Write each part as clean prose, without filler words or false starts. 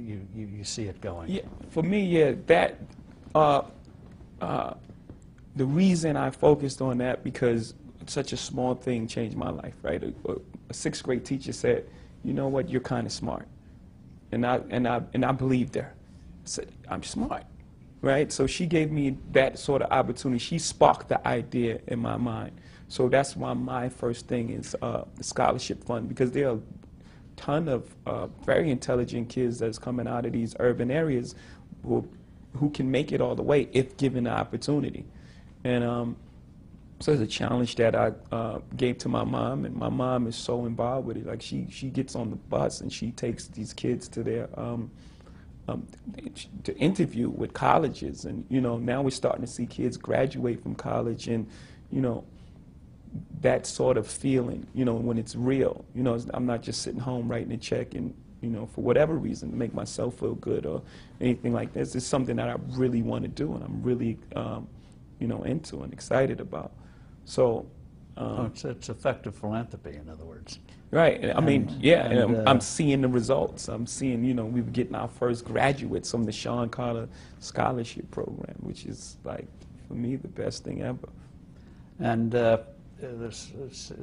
you see it going? Yeah, for me, yeah, that the reason I focused on that because such a small thing changed my life. Right, a sixth grade teacher said, "You know what? You're kind of smart," and I believed her. I said, "I'm smart." Right, so she gave me that sort of opportunity. She sparked the idea in my mind. So that's why my first thing is the scholarship fund, because there are a ton of very intelligent kids that's coming out of these urban areas who can make it all the way if given the opportunity. And so it's a challenge that I gave to my mom, and my mom is so involved with it. Like she gets on the bus and she takes these kids to their to interview with colleges, and now we're starting to see kids graduate from college, and that sort of feeling, when it's real. I'm not just sitting home writing a check and for whatever reason to make myself feel good or anything like this. It's something that I really want to do, and I'm really into and excited about. So it's effective philanthropy, in other words. Right. I mean, yeah, and I'm seeing the results. I'm seeing, we were getting our first graduates from the Sean Carter Scholarship Program, which is, like, for me, the best thing ever. And it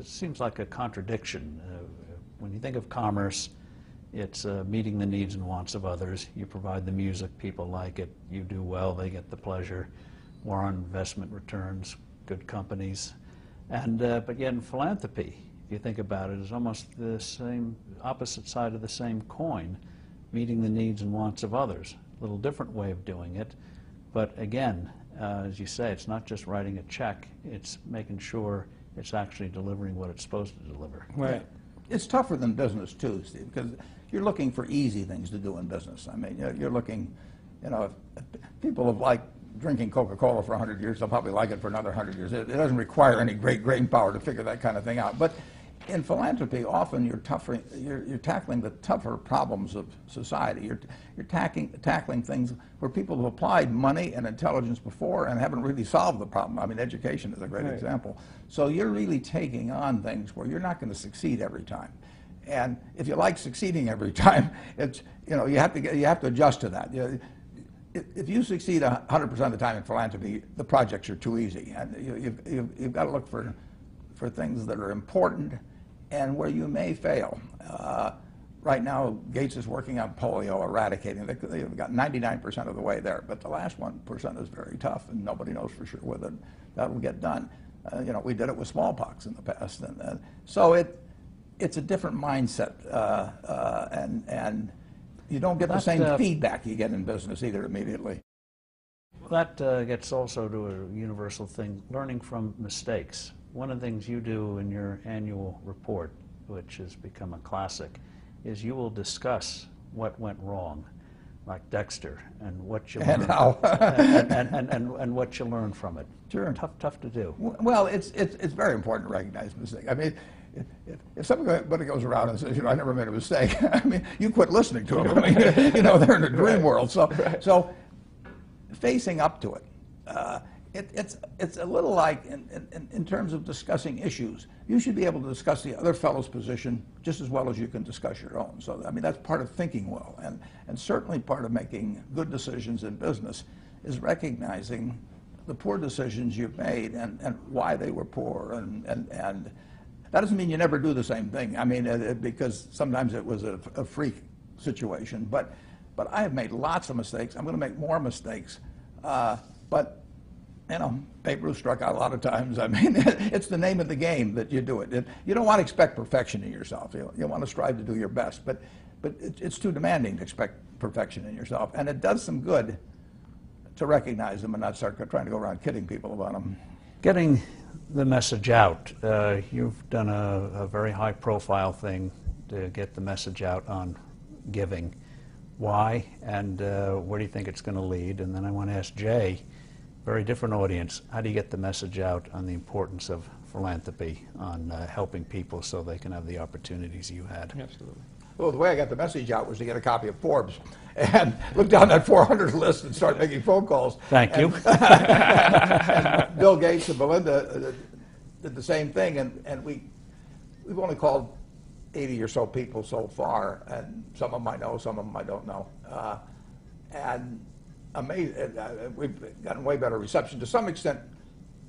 seems like a contradiction. When you think of commerce, it's meeting the needs and wants of others. You provide the music, people like it. You do well, they get the pleasure. More on investment returns, good companies. And but yet in philanthropy, if you think about it, it's almost the same opposite side of the same coin, meeting the needs and wants of others. A little different way of doing it, but again, as you say, it's not just writing a check, it's making sure it's actually delivering what it's supposed to deliver. Right. It's tougher than business too, Steve, because you're looking for easy things to do in business. I mean, you're looking, if people have liked drinking Coca-Cola for 100 years, they'll probably like it for another 100 years. It doesn't require any great brain power to figure that kind of thing out. But in philanthropy, often you're tackling the tougher problems of society. You're tackling things where people have applied money and intelligence before and haven't really solved the problem. I mean, education is a great example. So you're really taking on things where you're not going to succeed every time. And if you like succeeding every time, it's you have to adjust to that. If you succeed 100% of the time in philanthropy, the projects are too easy, and you've got to look for things that are important and where you may fail. Right now, Gates is working on polio eradicating. They've got 99% of the way there, but the last 1% is very tough, and nobody knows for sure whether that will get done. We did it with smallpox in the past, and so it's a different mindset, and you don't get the same feedback you get in business either immediately. That gets also to a universal thing, learning from mistakes. One of the things you do in your annual report, which has become a classic, is you will discuss what went wrong, like Dexter, and what you learned, and what you learned from it. Sure. Tough to do. Well, it's very important to recognize mistakes. I mean, if somebody goes around and says, I never made a mistake, I mean, you quit listening to them. I mean, they're in a dream world. So, so facing up to it, it's a little like in terms of discussing issues. You should be able to discuss the other fellow's position just as well as you can discuss your own. So, I mean, that's part of thinking well, and certainly part of making good decisions in business is recognizing the poor decisions you've made and why they were poor, and that doesn't mean you never do the same thing. I mean, because sometimes it was a freak situation. But I have made lots of mistakes. I'm going to make more mistakes. But Babe Ruth struck out a lot of times. I mean, it's the name of the game that you do it. You don't want to expect perfection in yourself. You want to strive to do your best. But it's too demanding to expect perfection in yourself. And it does some good to recognize them and not start trying to go around kidding people about them. Getting the message out. You've done a very high-profile thing to get the message out on giving. Why, and where do you think it's going to lead? And then I want to ask Jay, very different audience, how do you get the message out on the importance of philanthropy, on helping people so they can have the opportunities you had? Absolutely. Well, the way I got the message out was to get a copy of Forbes and look down that 400 list and start making phone calls. Thank you. And Bill Gates and Melinda did the same thing, and we've only called 80 or so people so far, and some of them I know, some of them I don't know. And we've gotten way better reception. To some extent,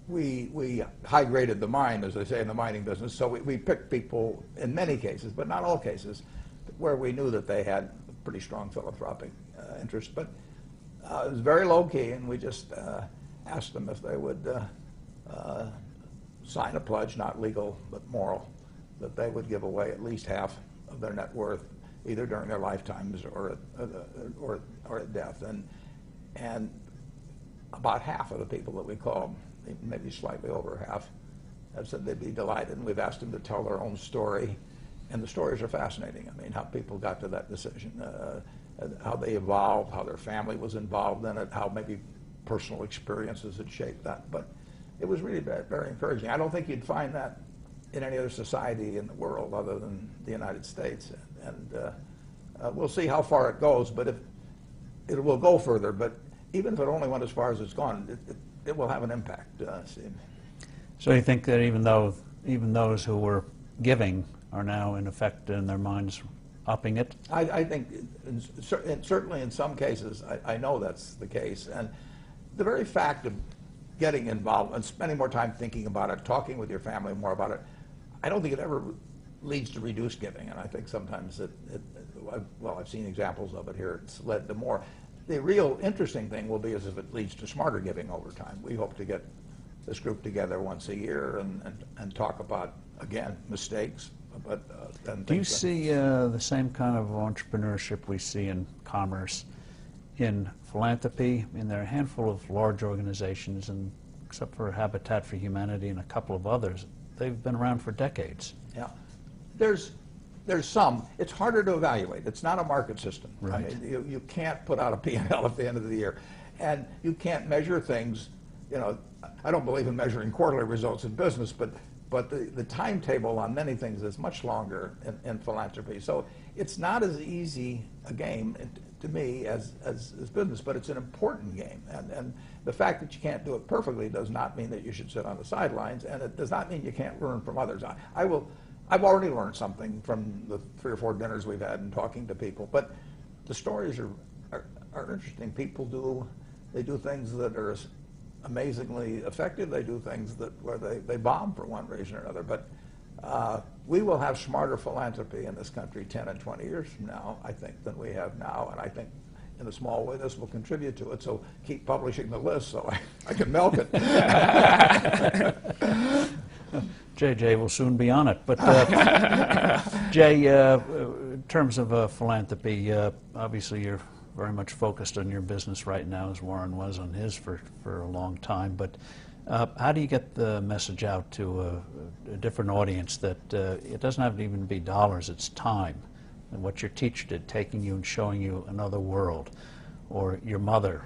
we high-graded the mine, as they say in the mining business, so we picked people, in many cases, but not all cases, where we knew that they had pretty strong philanthropic interest. But it was very low-key, and we just asked them if they would sign a pledge, not legal but moral, that they would give away at least half of their net worth, either during their lifetimes or at death. And about half of the people that we called, maybe slightly over half, have said they'd be delighted. And we've asked them to tell their own story, and the stories are fascinating. I mean, how people got to that decision, how they evolved, how their family was involved in it, how maybe personal experiences had shaped that. But it was really very encouraging. I don't think you'd find that in any other society in the world other than the United States. And we'll see how far it goes, but it will go further. But even if it only went as far as it's gone, it will have an impact, Steve. So you think that even those who were giving are now, in effect, in their minds, upping it? I think, certainly in some cases, I know that's the case. And the very fact of getting involved and spending more time thinking about it, talking with your family more about it, I don't think it ever leads to reduced giving. And I think sometimes well, I've seen examples of it here, it's led to more. The real interesting thing will be as if it leads to smarter giving over time. We hope to get this group together once a year and talk about, again, mistakes. But do you see the same kind of entrepreneurship we see in commerce in philanthropy? I mean, there are a handful of large organizations, and except for Habitat for Humanity and a couple of others, they've been around for decades. Yeah, there's some. It's harder to evaluate. It's not a market system. Right. I mean, you can't put out a P&L at the end of the year, and you can't measure things. You know, I don't believe in measuring quarterly results in business, but the timetable on many things is much longer in philanthropy. So it's not as easy a game to me as business, but it's an important game. And the fact that you can't do it perfectly does not mean that you should sit on the sidelines, and it does not mean you can't learn from others. I've already learned something from the 3 or 4 dinners we've had and talking to people, but the stories are interesting. People do things that are amazingly effective. They do things where they bomb for one reason or another. But we will have smarter philanthropy in this country 10 and 20 years from now, I think, than we have now. And I think in a small way this will contribute to it. So keep publishing the list so I can milk it. JJ will soon be on it. But Jay, in terms of philanthropy, obviously you're very much focused on your business right now, as Warren was on his for a long time. But how do you get the message out to a different audience that it doesn't have to even be dollars, it's time? And what your teacher did, taking you and showing you another world, or your mother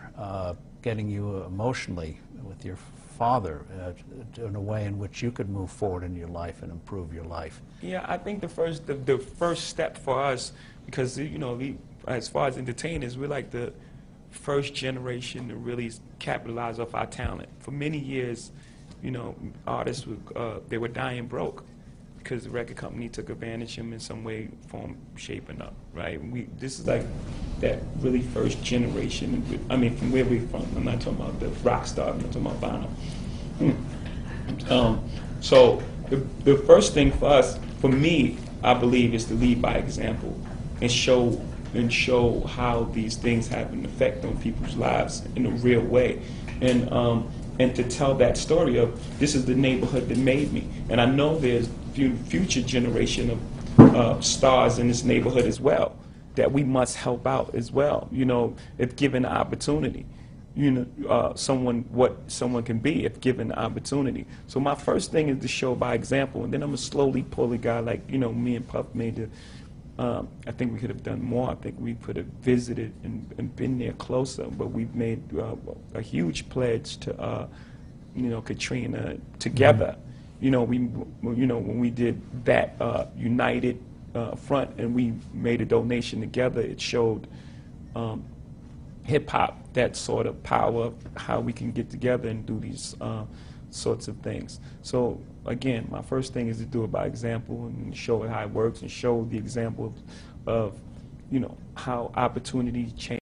getting you emotionally with your father in a way in which you could move forward in your life and improve your life. Yeah, I think the first step for us, because as far as entertainers, we're like the first generation to really capitalize off our talent. For many years, artists they were dying broke because the record company took advantage of them in some way, form, shaping up, right? This is like that really first generation. I mean, from where we're from. I'm not talking about the rock star. I'm not talking about Bono. So the first thing for us, for me, I believe, is to lead by example and show how these things have an effect on people's lives in a real way, and to tell that story of this is the neighborhood that made me, and I know there's future generation of stars in this neighborhood as well that we must help out as well. If given the opportunity, what someone can be if given the opportunity. So my first thing is to show by example, and then I'm gonna slowly pull a guy like me and Puff made the. I think we could have done more. I think we could have visited and been there closer, but we've made a huge pledge to, Katrina together. When we did that united front and we made a donation together, it showed hip hop that sort of power of how we can get together and do these sorts of things. So again, my first thing is to do it by example and show it how it works and show the example of, you know, how opportunities change.